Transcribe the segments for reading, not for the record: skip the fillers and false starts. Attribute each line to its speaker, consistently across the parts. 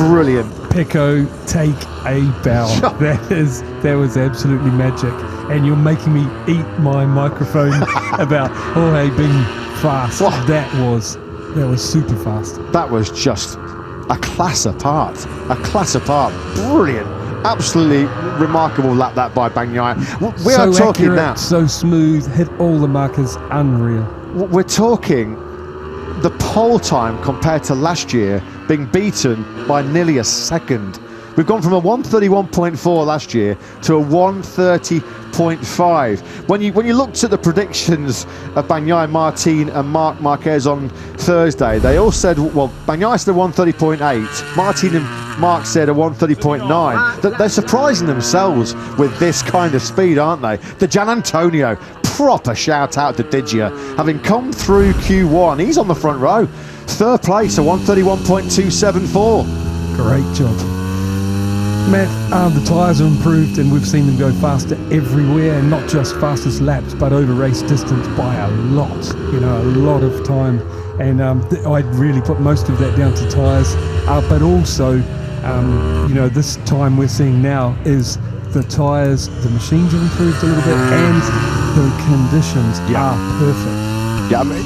Speaker 1: brilliant.
Speaker 2: Pecco, take a bow. That was absolutely magic. And you're making me eat my microphone about Jorge being fast.
Speaker 1: What?
Speaker 2: That was super fast.
Speaker 1: That was just a class apart. Brilliant. Absolutely remarkable lap that by Bagnaia. We are talking
Speaker 2: accurate,
Speaker 1: now.
Speaker 2: So smooth, hit all the markers, unreal.
Speaker 1: We're talking the pole time compared to last year being beaten by nearly a second. We've gone from a 131.4 last year to a 130.5. When you looked at the predictions of Bagnaia, Martin and Marquez on Thursday, they all said, well, Bagnaia said a 130.8, Martin and Mark said a 130.9. They're surprising themselves with this kind of speed, aren't they? The Gian Antonio, proper shout out to Digia, having come through Q1, he's on the front row. Third place, a 131.274.
Speaker 2: Great job. Matt, the tyres are improved and we've seen them go faster everywhere, and not just fastest laps but over race distance by a lot, a lot of time. And I'd really put most of that down to tyres, but also this time we're seeing now is the tyres, the machines have improved a little bit and the conditions are perfect.
Speaker 1: Yeah, I mean,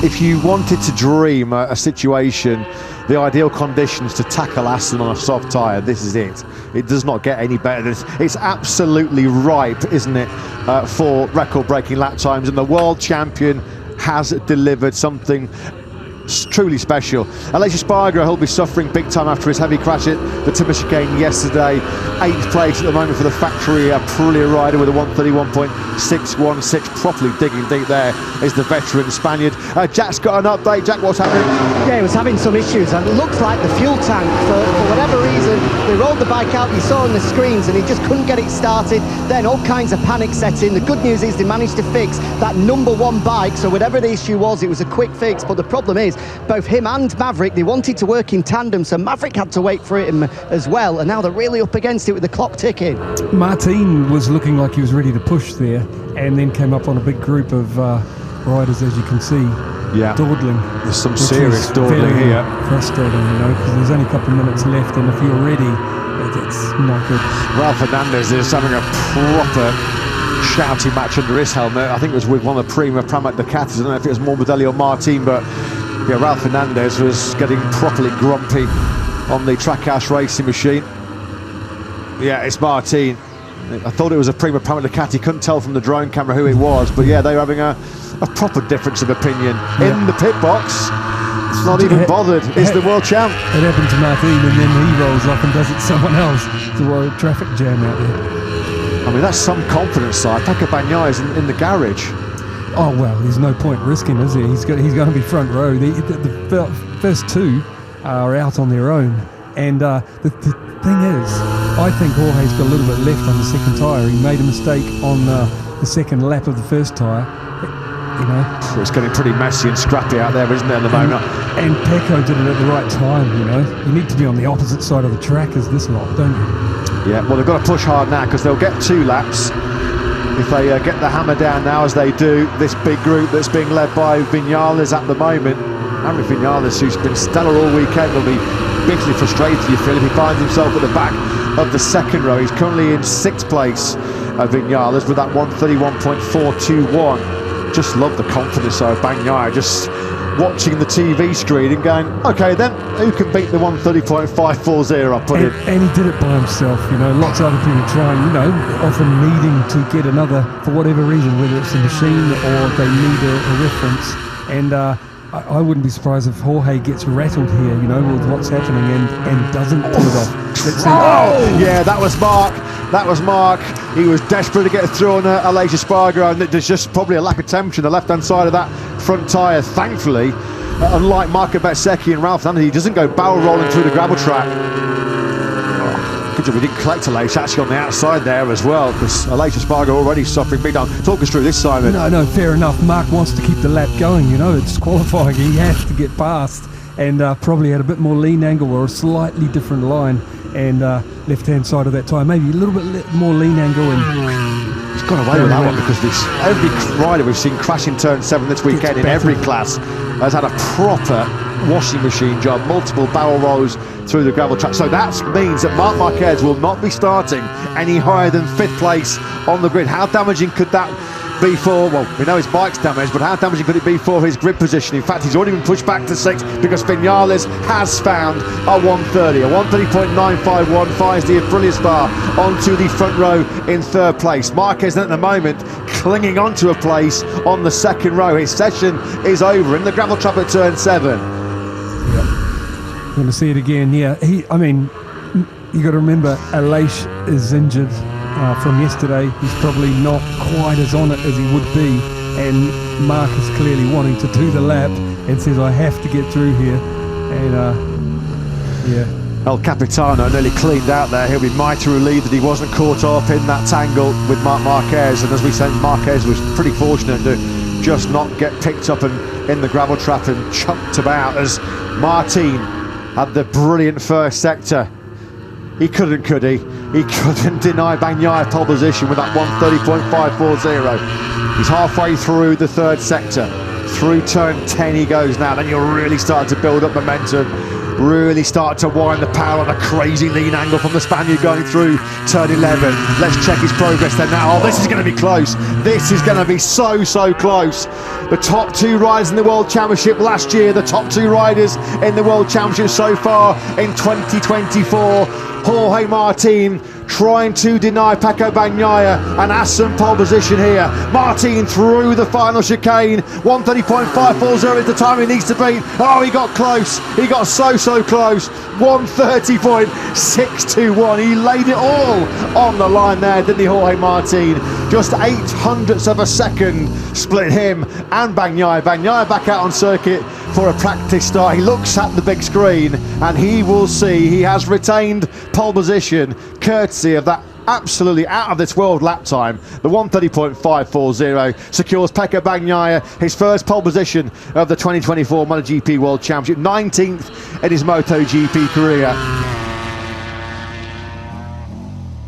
Speaker 1: if you wanted to dream a situation, the ideal conditions to tackle Aston on a soft tyre, this is it. It does not get any better. It's absolutely ripe, isn't it, for record-breaking lap times, and the world champion has delivered something truly special. Aleix Espargaro, he'll be suffering big time after his heavy crash at the Timber Chicane yesterday. 8th place at the moment for the factory Aprilia rider with a 131.616, properly digging deep there is the veteran Spaniard. Jack's got an update. Jack, what's happening?
Speaker 3: Yeah, he was having some issues, and it looks like the fuel tank, for whatever reason, they rolled the bike out, you saw on the screens, and he just couldn't get it started. Then all kinds of panic set in. The good news is they managed to fix that #1 bike, so whatever the issue was, it was a quick fix. But the problem is, both him and Maverick, they wanted to work in tandem, so Maverick had to wait for it as well, and now they're really up against it with the clock ticking.
Speaker 2: Martin was looking like he was ready to push there, and then came up on a big group of riders, as you can see, dawdling.
Speaker 1: There's some serious dawdling here.
Speaker 2: Frustrating, because there's only a couple of minutes left, and if you're ready, it's not good.
Speaker 1: Ralph Fernandez is having a proper shouty match under his helmet. I think it was with one of the Prima Pramac Ducatis. I don't know if it was Morbidelli or Martin, but yeah, Ralph Fernandez was getting properly grumpy on the Trackhouse racing machine. Yeah, it's Martin. I thought it was a Prima Pramac Ducati, couldn't tell from the drone camera who it was, but yeah, they were having a proper difference of opinion in the pit box. It's not even bothered. It's the world champ.
Speaker 2: It happened to Martin, and then he rolls off and does it to someone else. It's a traffic jam out there.
Speaker 1: I mean, that's some confidence side. Pecco Bagnaia in the garage.
Speaker 2: Oh well, there's no point risking, is there? He's going to be front row. The first two are out on their own, and the thing is, I think Jorge's got a little bit left on the second tyre. He made a mistake on the second lap of the first tyre.
Speaker 1: It's getting pretty messy and scrappy out there, isn't it, at the moment?
Speaker 2: And Pecco did it at the right time. You need to be on the opposite side of the track as this lot, don't you?
Speaker 1: Yeah, well, they've got to push hard now because they'll get 2 laps. If they get the hammer down now, as they do, this big group that's being led by Viñales at the moment. Henry Viñales, who's been stellar all weekend, will be bitterly frustrated, you feel, if he finds himself at the back of the second row. He's currently in 6th place, Viñales, with that 131.421. Just love the confidence of Bagnaia, just watching the TV screen and going, okay then, who can beat the 130.540 I put in?
Speaker 2: And he did it by himself, lots of other people trying, often needing to get another, for whatever reason, whether it's a machine or they need a reference. And I wouldn't be surprised if Jorge gets rattled here, with what's happening and doesn't pull it off.
Speaker 1: Yeah, that was Mark. He was desperate to get through on Aleix Espargaro, and there's just probably a lack of temperature on the left-hand side of that front tyre. Thankfully, unlike Marco Bezzecchi and Ralph Fernandez, he doesn't go barrel rolling through the gravel track. Good job we didn't collect Aleix actually on the outside there as well, because Aleix Espargaro already suffering big time. Talk us through this, Simon.
Speaker 2: No, fair enough. Mark wants to keep the lap going, it's qualifying. He has to get past, and probably had a bit more lean angle or a slightly different line, and left-hand side of that tyre, maybe a little bit more lean angle. And
Speaker 1: he's got away with that one because every rider we've seen crash in turn 7 this weekend in every class has had a proper washing machine job, multiple barrel rolls through the gravel track. So that means that Marc Marquez will not be starting any higher than 5th place on the grid. How damaging could that be for, well, we know his bike's damaged, but how damaging could it be for his grid position? In fact, he's already been pushed back to 6th because Vinales has found a 130. A 130.951 fires the Aprilia bar onto the front row in 3rd place. Marquez at the moment clinging onto a place on the 2nd row. His session is over in the gravel trap at turn 7.
Speaker 2: Yeah. Going to see it again. Yeah, I mean, you got to remember, Aleix is injured from yesterday. He's probably not quite as on it as he would be, and Mark is clearly wanting to do the lap and says, I have to get through here. And yeah,
Speaker 1: El Capitano nearly cleaned out there. He'll be mighty relieved that he wasn't caught up in that tangle with Marc Marquez, and as we said, Marquez was pretty fortunate to just not get picked up and in the gravel trap and chucked about, as Martin had the brilliant first sector. He couldn't, could he? He couldn't deny Bagnaia pole position with that 130.540. He's halfway through the 3rd sector. Through turn 10 he goes now. Then you'll really start to build up momentum. Really start to wind the power on a crazy lean angle from the Spaniard going through turn 11. Let's check his progress then now. Oh, this is going to be close. This is going to be so close. The top 2 riders in the World Championship last year, the top 2 riders in the World Championship so far in 2024. Jorge Martin trying to deny Paco Bagnaia an awesome pole position here. Martin through the final chicane. 130.540 is the time he needs to beat. Oh, he got close. He got so close. 130.621. He laid it all on the line there, didn't he, Jorge Martin? Just 0.08 of a second split him and Bagnaia. Bagnaia back out on circuit for a practice start. He looks at the big screen and he will see he has retained pole position courtesy of that absolutely out of this world lap time. The 130.540 secures Pecco Bagnaia his first pole position of the 2024 MotoGP World Championship, 19th in his MotoGP career.